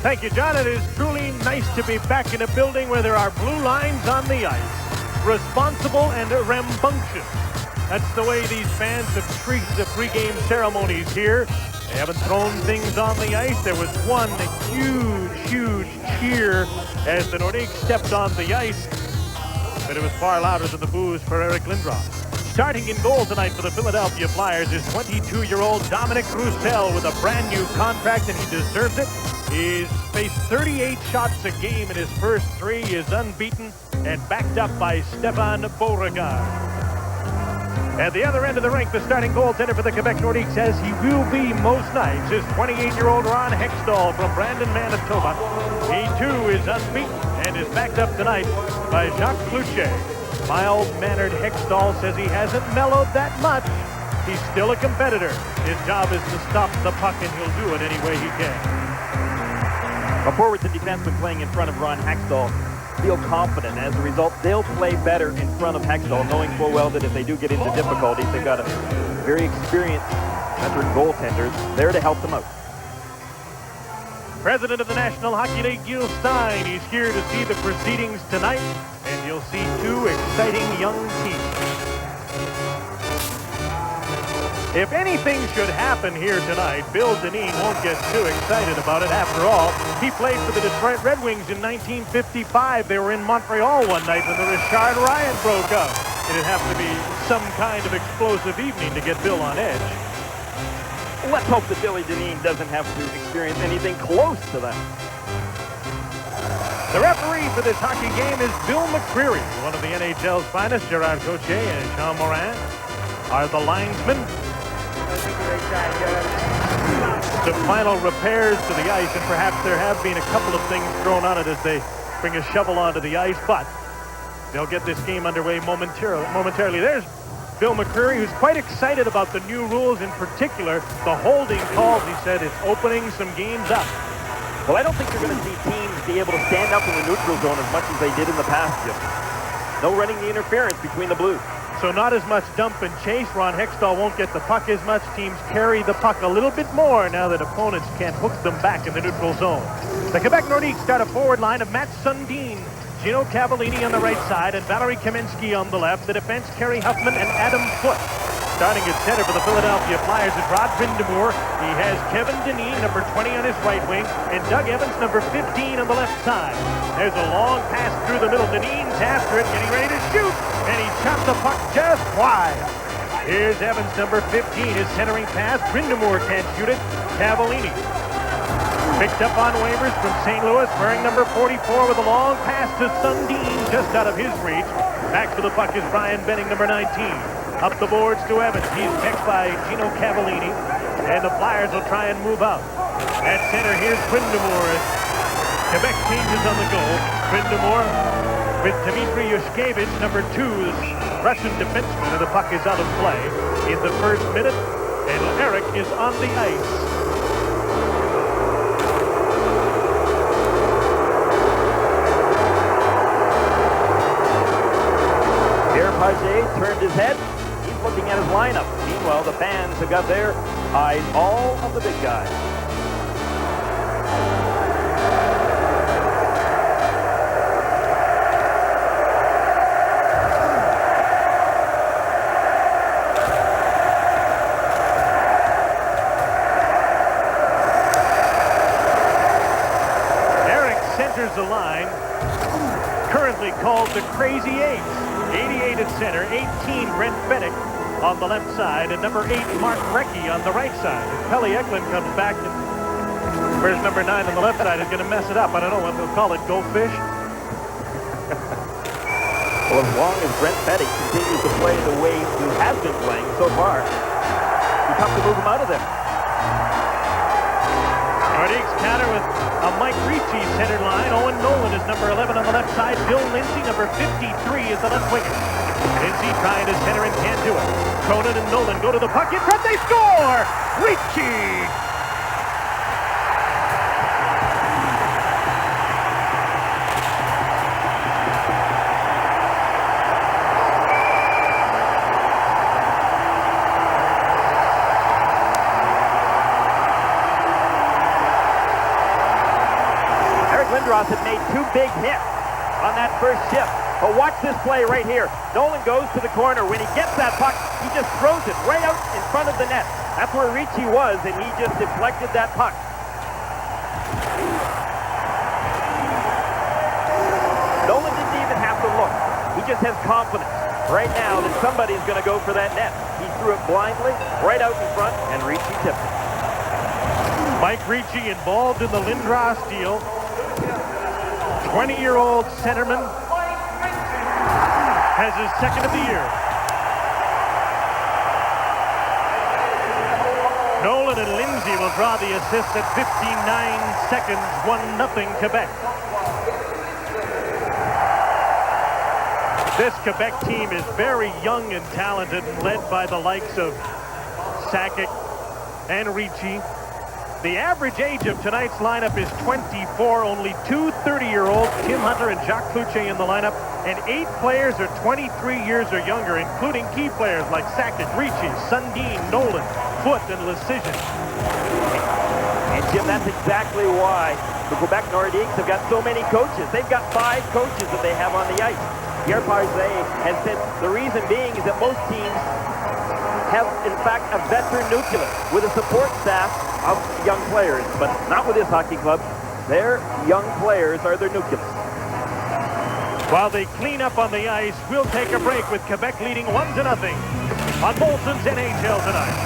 Thank you, John. It is truly nice to be back in a building where there are blue lines on the ice. Responsible and rambunctious. That's the way these fans have treated the pregame ceremonies here. They haven't thrown things on the ice. There was one huge cheer as the Nordiques stepped on the ice, but it was far louder than the boos for Eric Lindros. Starting in goal tonight for the Philadelphia Flyers is 22-year-old Dominic Roussel with a brand new contract, and he deserves it. He's faced 38 shots a game in his first 3, is unbeaten, and backed up by Stefan Beauregard. At the other end of the rink, the starting goaltender for the Quebec Nordiques, as he will be most nights, is 28-year-old Ron Hextall from Brandon, Manitoba. He too is unbeaten and is backed up tonight by Jacques Cloutier. Mild-mannered Hextall says he hasn't mellowed that much. He's still a competitor. His job is to stop the puck, and he'll do it any way he can. The forwards and defensemen playing in front of Ron Hextall feel confident. As a result, they'll play better in front of Hextall, knowing full well that if they do get into difficulties, they've got a very experienced veteran goaltenders there to help them out. President of the National Hockey League, Gil Stein, he's here to see the proceedings tonight, and you'll see 2 exciting young teams. If anything should happen here tonight, Bill Dineen won't get too excited about it. After all, he played for the Detroit Red Wings in 1955. They were in Montreal one night when the Richard riot broke out. It'd have to be some kind of explosive evening to get Bill on edge. Let's hope that Billy Dineen doesn't have to experience anything close to that. The referee for this hockey game is Bill McCreary. One of the NHL's finest, Gerard Gauthier and Jean Morin, are the linesmen. Some final repairs to the ice, and perhaps there have been a couple of things thrown on it as they bring a shovel onto the ice, but they'll get this game underway momentarily. There's Bill McCreary, who's quite excited about the new rules, in particular the holding calls. He said it's opening some games up. Well, I don't think you're going to see teams be able to stand up in the neutral zone as much as they did in the past, Jim. No running the interference between the Blues. So not as much dump and chase. Ron Hextall won't get the puck as much. Teams carry the puck a little bit more now that opponents can't hook them back in the neutral zone. The Quebec Nordiques start a forward line of Matt Sundin, Gino Cavallini on the right side, and Valery Kaminsky on the left. The defense, Kerry Huffman and Adam Foote. Starting at center for the Philadelphia Flyers is Rod Brind'Amour. He has Kevin Dineen, number 20 on his right wing, and Doug Evans, number 15 on the left side. There's a long pass through the middle. Dineen's after it, getting ready to shoot, and he chopped the puck just wide. Here's Evans, number 15, his centering pass. Brind'Amour can't shoot it. Cavallini picked up on waivers from St. Louis, wearing number 44 with a long pass to Sundin, just out of his reach. Back for the puck is Brian Benning, number 19. Up the boards to Evans. He's checked by Gino Cavallini, and the Flyers will try and move out. At center, here's Brind'Amour. Quebec changes on the goal. Brind'Amour with Dmitry Yushkevich, number 2, the Russian defenseman, and the puck is out of play in the first minute, and Eric is on the ice. Pierre Pagé turned his head. He's looking at his lineup. Meanwhile, the fans have got their eyes all on the big guy. Eric centers the line, currently called the Crazy Eight. 88 at center, 18 Brent Fennick on the left side, and number 8 Mark Recchi on the right side. If Pelle Eklund comes back, where's number 9 on the left side is going to mess it up. I don't know what we'll call it, goldfish. Well, as long as Brent Fennick continues to play the way he has been playing so far, it's tough to move him out of there. Nordiques counter with a Mike Ricci centered line. Owen Nolan is number 11 on the left side. Bill Lindsay, number 53, is the left winger. Lindsay trying to center and can't do it. Cronin and Nolan go to the puck. In front, they score! Ricci! Lindros had made 2 big hits on that first shift. But watch this play right here. Nolan goes to the corner. When he gets that puck, he just throws it right out in front of the net. That's where Ricci was, and he just deflected that puck. Nolan didn't even have to look. He just has confidence right now that somebody's going to go for that net. He threw it blindly, right out in front, and Ricci tipped it. Mike Ricci involved in the Lindros deal. 20-year-old centerman has his second of the year. Nolan and Lindsay will draw the assist at 59 seconds, 1-0 Quebec. This Quebec team is very young and talented, and led by the likes of Sakic and Ricci. The average age of tonight's lineup is 24. Only 2 30-year-olds, Tim Hunter and Jacques Cloutier, in the lineup, and 8 players are 23 years or younger, including key players like Sakic, Ricci, Sundin, Nolan, Foot, and Lecision. And Jim, that's exactly why the Quebec Nordiques have got so many coaches. They've got 5 coaches that they have on the ice. Pierre Pagé has said the reason being is that most teams have, in fact, a veteran nucleus with a support staff of young players, but not with this hockey club. Their young players are their nucleus. While they clean up on the ice, we'll take a break with Quebec leading 1-0 on Molson's NHL tonight.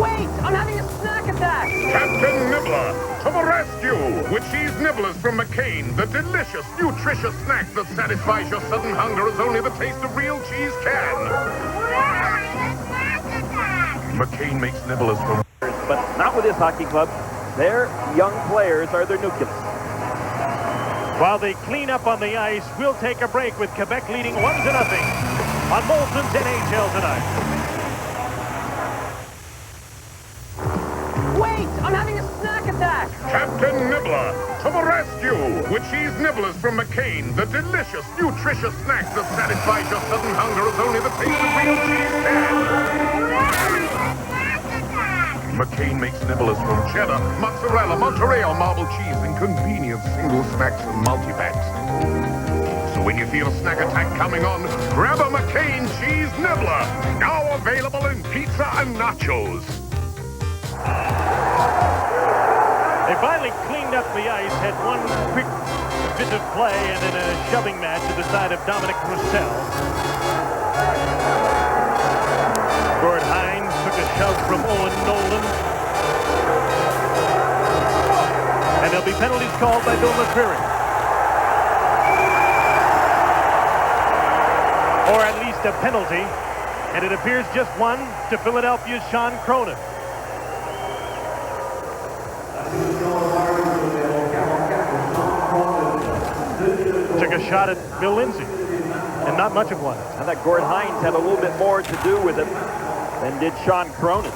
Wait! I'm having a snack attack! Captain Nibbler, to the rescue! With cheese nibblers from McCain, the delicious, nutritious snack that satisfies your sudden hunger as only the taste of real cheese can. McCain makes nibblers from... But not with this hockey club. Their young players are their nucleus. While they clean up on the ice, we'll take a break with Quebec leading 1-0 on Molson's NHL tonight. Wait! I'm having a snack attack! Captain Nibbler, to the rescue! With cheese nibblers from McCain, the delicious, nutritious snack that satisfies your sudden hunger as only the taste of real cheese can. McCain makes nibblers from cheddar, mozzarella, Monterey, marble cheese, and convenient single snacks and multi-packs. So when you feel a snack attack coming on, grab a McCain cheese nibbler. Now available in pizza and nachos. They finally cleaned up the ice, had one quick bit of play, and then a shoving match at the side of Dominic Roussel. Gord Hines took a shove from Owen Nolan. And there'll be penalties called by Bill McCreary. Or at least a penalty. And it appears just one to Philadelphia's Sean Cronin. Took a shot at Bill Lindsay, and not much of one. I thought Gord Hines had a little bit more to do with it than did Sean Cronin.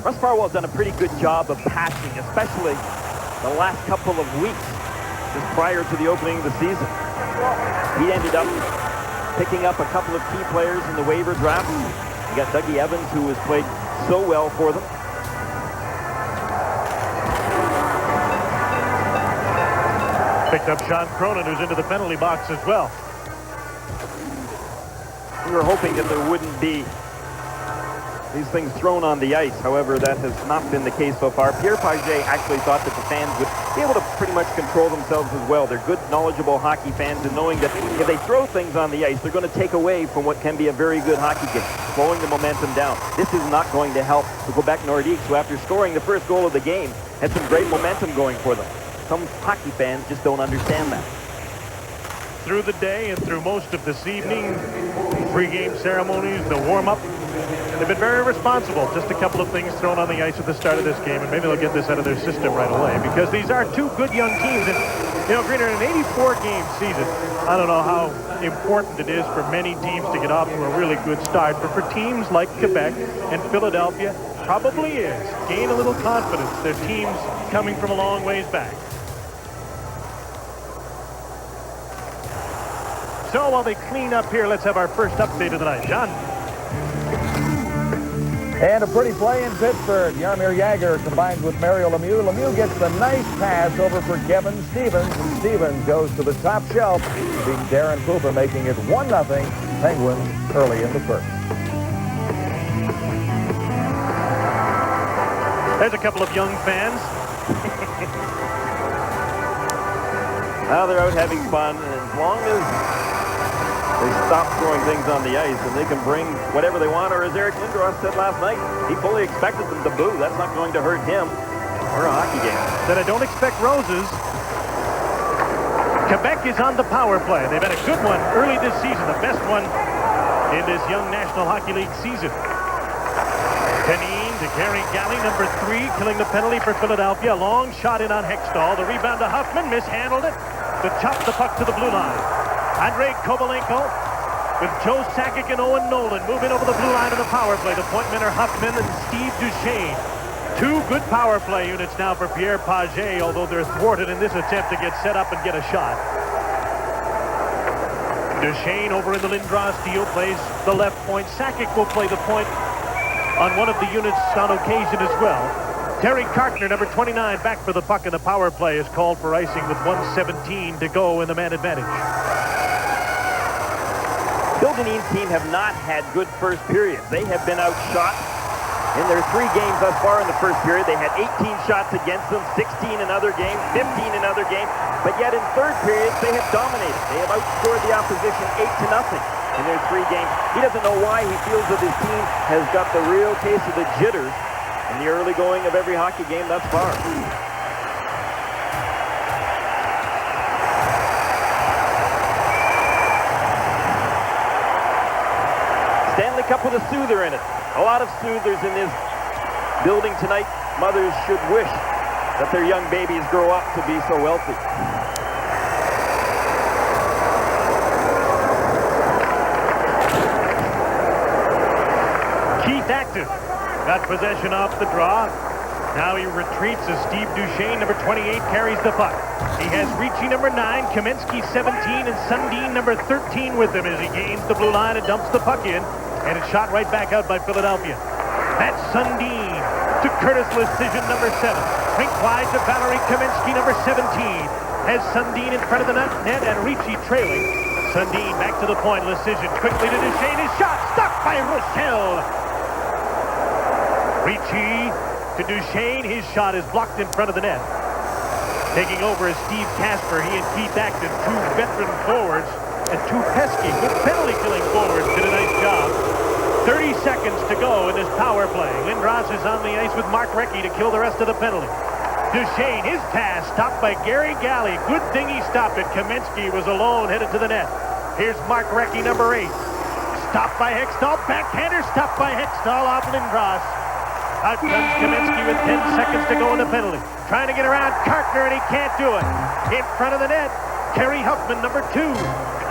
Russ Farwell's done a pretty good job of passing, especially the last couple of weeks, just prior to the opening of the season. He ended up picking up a couple of key players in the waiver draft. You got Dougie Evans, who has played so well for them. Picked up Sean Cronin, who's into the penalty box as well. We were hoping that there wouldn't be these things thrown on the ice. However, that has not been the case so far. Pierre Pagé actually thought that the fans would be able to pretty much control themselves as well. They're good, knowledgeable hockey fans, and knowing that if they throw things on the ice, they're going to take away from what can be a very good hockey game, slowing the momentum down. This is not going to help the Quebec Nordiques, who after scoring the first goal of the game, had some great momentum going for them. Some hockey fans just don't understand that. Through the day and through most of this evening, pre-game ceremonies, the warm-up, they've been very responsible. Just a couple of things thrown on the ice at the start of this game, and maybe they'll get this out of their system right away, because these are two good young teams. And, you know, Greener, in an 84-game season, I don't know how important it is for many teams to get off to a really good start, but for teams like Quebec and Philadelphia, probably is. Gain a little confidence. Their teams coming from a long ways back. So while they clean up here, let's have our first update of the night. John? And a pretty play in Pittsburgh. Jaromir Jagr combines with Mario Lemieux. Lemieux gets the nice pass over for Kevin Stevens. And Stevens goes to the top shelf, beating Darren Cooper, making it 1-0 Penguins early in the first. There's a couple of young fans. Now they're out having fun, and as long as they stop throwing things on the ice and they can bring whatever they want, or as Eric Lindros said last night, he fully expected them to boo. That's not going to hurt him or a hockey game. Said I don't expect roses. Quebec is on the power play. They've had a good one early this season, the best one in this young National Hockey League season. Deneen to Gary Galley, number 3, killing the penalty for Philadelphia. Long shot in on Hextall. The rebound to Huffman, mishandled it. To chop the puck to the blue line. Andrei Kovalenko with Joe Sakic and Owen Nolan moving over the blue line of the power play. The point men are Huffman and Steve Duchesne. 2 good power play units now for Pierre Pagé, although they're thwarted in this attempt to get set up and get a shot. Duchesne over in the Lindros deal plays the left point. Sakic will play the point on one of the units on occasion as well. Terry Cartner, number 29, back for the puck, and the power play is called for icing with 1:17 to go in the man advantage. Bill Dineen's team have not had good first periods. They have been outshot in their 3 games thus far in the first period. They had 18 shots against them, 16 in other games, 15 in other games. But yet in third periods, they have dominated. They have outscored the opposition 8-0 in their 3 games. He doesn't know why. He feels that his team has got the real case of the jitters in the early going of every hockey game thus far. Stanley Cup with a soother in it. A lot of soothers in this building tonight. Mothers should wish that their young babies grow up to be so wealthy. Keith Acton got possession off the draw. Now he retreats as Steve Duchesne, number 28, carries the puck. He has Ricci, number 9, Kamensky, 17, and Sundin, number 13, with him as he gains the blue line and dumps the puck in. And it's shot right back out by Philadelphia. That's Sundin to Curtis Lecision, number 7. Rink wide to Valerie Kamensky, number 17. Has Sundin in front of the net and Ricci trailing. Sundin back to the point. Lecision quickly to Duchesne. His shot stopped by Rochelle. Ricci to Duchesne. His shot is blocked in front of the net. Taking over is Steve Casper. He and Keith Acton, 2 veteran forwards, and 2 pesky, good penalty-killing forwards, did a nice job. 30 seconds to go in this power play. Lindros is on the ice with Mark Recchi to kill the rest of the penalty. Duchesne, his pass stopped by Gary Galley. Good thing he stopped it. Kamensky was alone, headed to the net. Here's Mark Recchi, number 8. Stopped by Hextall. Backhander stopped by Hextall off Lindros. Out comes Kamensky with 10 seconds to go in the penalty. Trying to get around Cartner, and he can't do it. In front of the net, Kerry Huffman, number 2.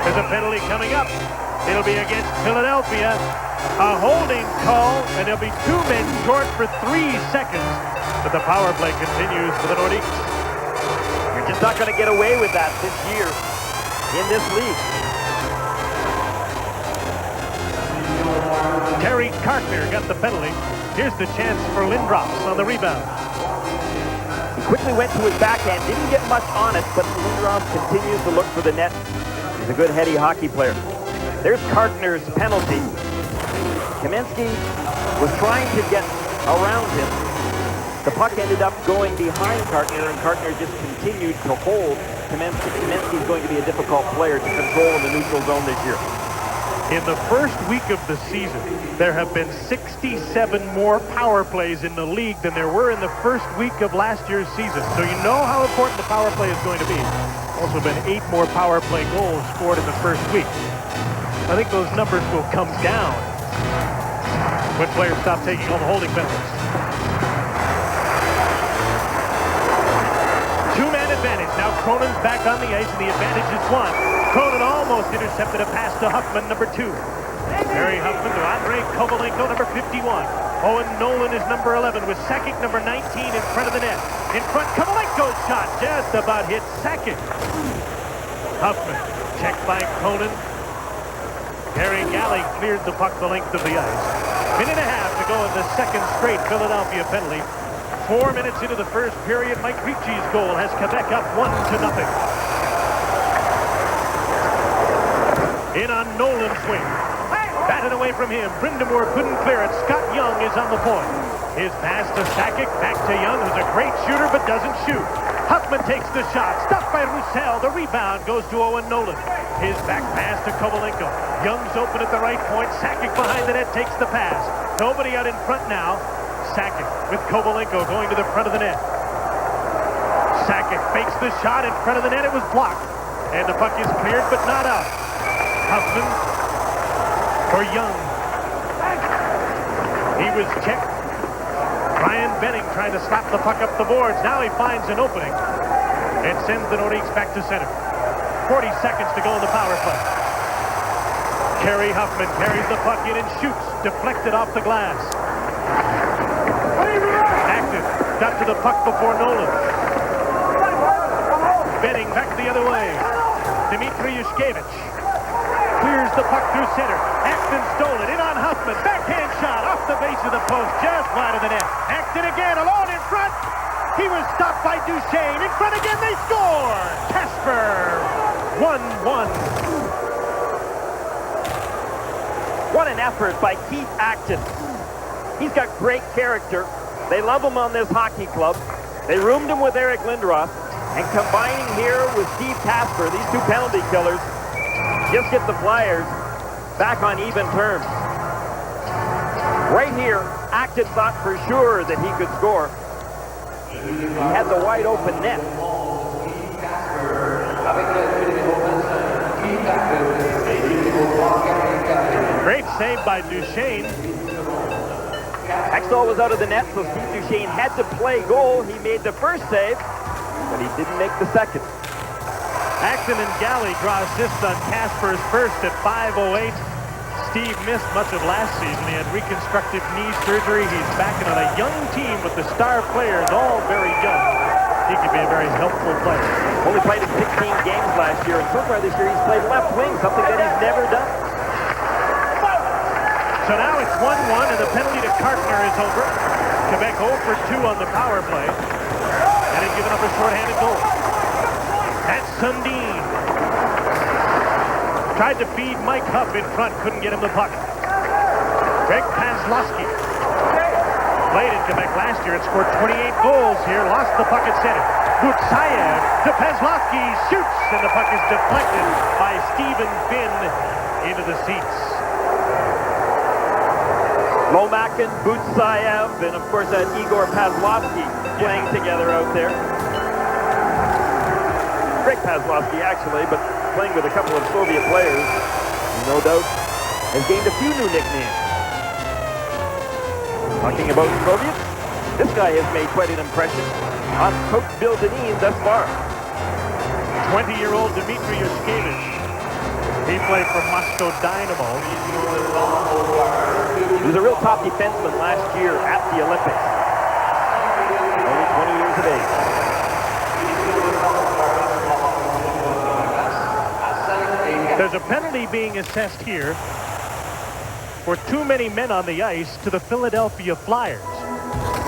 There's a penalty coming up. It'll be against Philadelphia. A holding call, and there'll be 2 men short for 3 seconds. But the power play continues for the Nordiques. You're just not going to get away with that this year in this league. Terry Cartner got the penalty. Here's the chance for Lindros on the rebound. He quickly went to his backhand, didn't get much on it, but Lindros continues to look for the net. He's a good heady hockey player. There's Cartner's penalty. Kamensky was trying to get around him. The puck ended up going behind Cartner, and Cartner just continued to hold Kamensky. Kamensky's going to be a difficult player to control in the neutral zone this year. In the first week of the season, there have been 67 more power plays in the league than there were in the first week of last year's season. So you know how important the power play is going to be. Also been 8 more power play goals scored in the first week. I think those numbers will come down when players stop taking all the holding penalties. 2-man advantage. Now Cronin's back on the ice, and the advantage is 1. Cronin almost intercepted a pass to Huffman, number 2. Harry Huffman to Andrei Kovalenko, number 51. Owen Nolan is number 11 with Sakic, number 19, in front of the net. In front, Kovalenko's shot just about hit Sakic. Huffman checked by Cronin. Gary Galley cleared the puck the length of the ice. Minute and a half to go in the second straight Philadelphia penalty. 4 minutes into the first period, Mike Ricci's goal has Quebec up 1-0. In on Nolan's wing. Batted away from him. Brindamore couldn't clear it. Scott Young is on the point. His pass to Sakic. Back to Young, who's a great shooter but doesn't shoot. Huffman takes the shot. Stopped by Roussel. The rebound goes to Owen Nolan. His back pass to Kovalenko. Young's open at the right point. Sakic behind the net takes the pass. Nobody out in front now. Sakic with Kovalenko going to the front of the net. Sakic fakes the shot in front of the net. It was blocked. And the puck is cleared but not out. Huffman for Young. He was checked. Ryan Benning trying to slap the puck up the boards. Now he finds an opening and sends the Nordiques back to center. 40 seconds to go in the power play. Kerry Huffman carries the puck in and shoots. Deflected off the glass. Active. Got to the puck before Nolan. Benning back the other way. Dmitry Yushkevich clears the puck through center. Acton stole it. In on Huffman. Backhand shot off the base of the post. Just wide of the net. Acton again. Alone in front. He was stopped by Duchesne. In front again. They score. Casper. 1-1. What an effort by Keith Acton. He's got great character. They love him on this hockey club. They roomed him with Eric Lindros. And combining here with Steve Casper, these two penalty killers, just get the Flyers back on even terms. Right here, Acton thought for sure that he could score. He had the wide open net. Great save by Duchesne. Hextall was out of the net, so Steve Duchesne had to play goal. He made the first save, but he didn't make the second. Acton and Galley draw assists on Casper's first at 5:08. Steve missed much of last season. He had reconstructive knee surgery. He's backing on a young team with the star players all very young. He could be a very helpful player. Only played in 16 games last year, and so far this year he's played left wing, something that he's never done. So now it's 1-1, and the penalty to Cartner is over. Quebec 0 for 2 on the power play, and they've given up a shorthanded goal. That's Sundin. Tried to feed Mike Huff in front, couldn't get him the puck. Greg Paslowski. Played in Quebec last year and scored 28 goals here. Lost the puck at center. Butsayev to Paslowski. Shoots, and the puck is deflected by Stephen Finn into the seats. Lomakin, Butsayev, and of course that Igor Paslowski playing together out there. Greg Paslowski actually, but playing with a couple of Soviet players, no doubt, has gained a few new nicknames. Talking about Soviets, this guy has made quite an impression on Coach Bill Dineen thus far. 20-year-old Dmitry Yushkevich. He played for Moscow Dynamo. He was a real top defenseman last year at the Olympics. Only 20 years of age. There's a penalty being assessed here for too many men on the ice to the Philadelphia Flyers.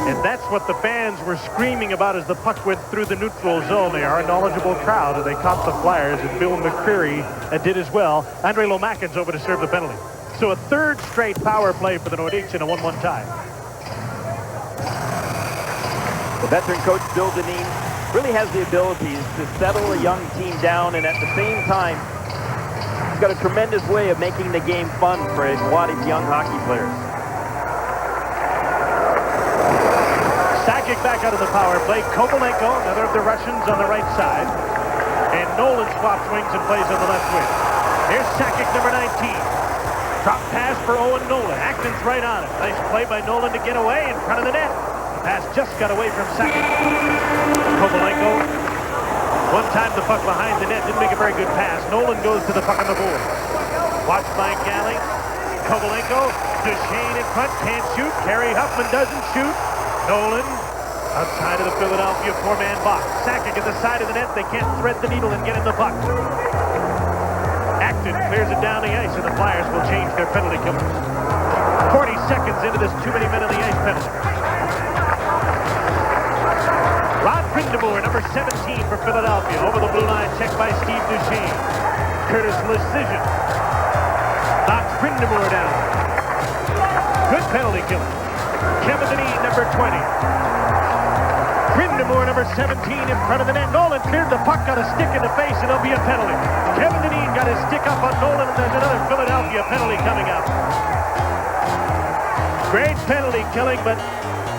And that's what the fans were screaming about as the puck went through the neutral zone. They are a knowledgeable crowd, and they caught the Flyers, and Bill McCreary did as well. Andre Lomakin's over to serve the penalty. So a third straight power play for the Nordiques in a 1-1 tie. The veteran coach Bill Dineen really has the abilities to settle a young team down, and at the same time, he's got a tremendous way of making the game fun for a lot of young hockey players. Sakic back out of the power play. Kovalenko, another of the Russians on the right side. And Nolan swaps wings and plays on the left wing. Here's Sakic, number 19. Drop pass for Owen Nolan. Acton's right on it. Nice play by Nolan to get away in front of the net. The pass just got away from Sakic. Kovalenko. One time the puck behind the net. Didn't make a very good pass. Nolan goes to the puck on the board. Watched by Galley. Kovalenko. Duchesne in front. Can't shoot. Kerry Huffman doesn't shoot. Nolan outside of the Philadelphia four-man box. Sakic at the side of the net. They can't thread the needle and get him the puck. Acton clears it down the ice, and the Flyers will change their penalty killers. 40 seconds into this too many men on the ice penalty. Ron Brindamore, number 17 for Philadelphia. Over the blue line, checked by Steve Duchesne. Curtis Lecision knocks Brindamore down. Good penalty killing. Kevin Dineen, number 20. Brindamore, number 17, in front of the net. Nolan cleared the puck, got a stick in the face, and it'll be a penalty. Kevin Dineen got his stick up on Nolan, and there's another Philadelphia penalty coming up. Great penalty killing, but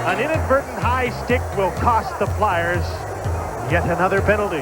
an inadvertent high stick will cost the Flyers yet another penalty.